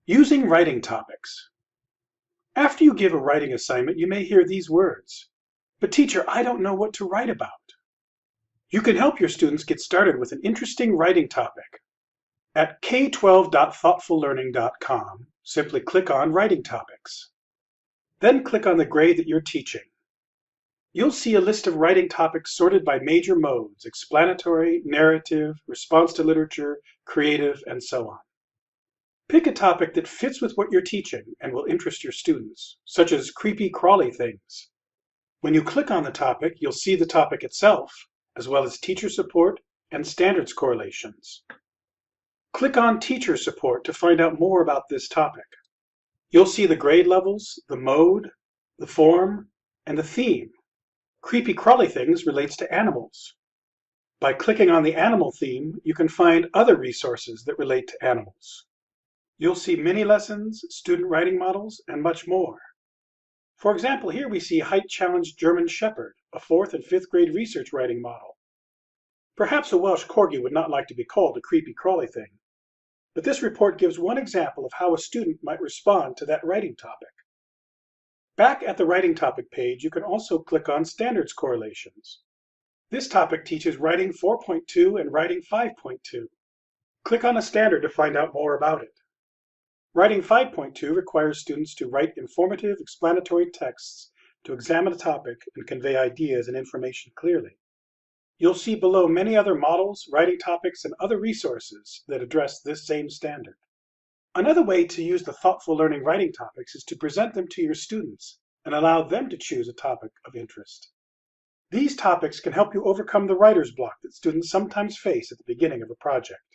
Using writing topics. After you give a writing assignment, you may hear these words. But teacher, I don't know what to write about. You can help your students get started with an interesting writing topic. At k12.thoughtfullearning.com, simply click on Writing Topics. Then click on the grade that you're teaching. You'll see a list of writing topics sorted by major modes: explanatory, narrative, response to literature, creative, and so on. Pick a topic that fits with what you're teaching and will interest your students, such as creepy crawly things. When you click on the topic, you'll see the topic itself, as well as teacher support and standards correlations. Click on Teacher Support to find out more about this topic. You'll see the grade levels, the mode, the form, and the theme. Creepy crawly things relates to animals. By clicking on the animal theme, you can find other resources that relate to animals. You'll see mini lessons, student writing models, and much more. For example, here we see Height Challenged German Shepherd, a 4th and 5th grade research writing model. Perhaps a Welsh Corgi would not like to be called a creepy crawly thing, but this report gives one example of how a student might respond to that writing topic. Back at the writing topic page, you can also click on Standards Correlations. This topic teaches Writing 4.2 and Writing 5.2. Click on a standard to find out more about it. Writing 5.2 requires students to write informative, explanatory texts to examine a topic and convey ideas and information clearly. You'll see below many other models, writing topics, and other resources that address this same standard. Another way to use the thoughtful learning writing topics is to present them to your students and allow them to choose a topic of interest. These topics can help you overcome the writer's block that students sometimes face at the beginning of a project.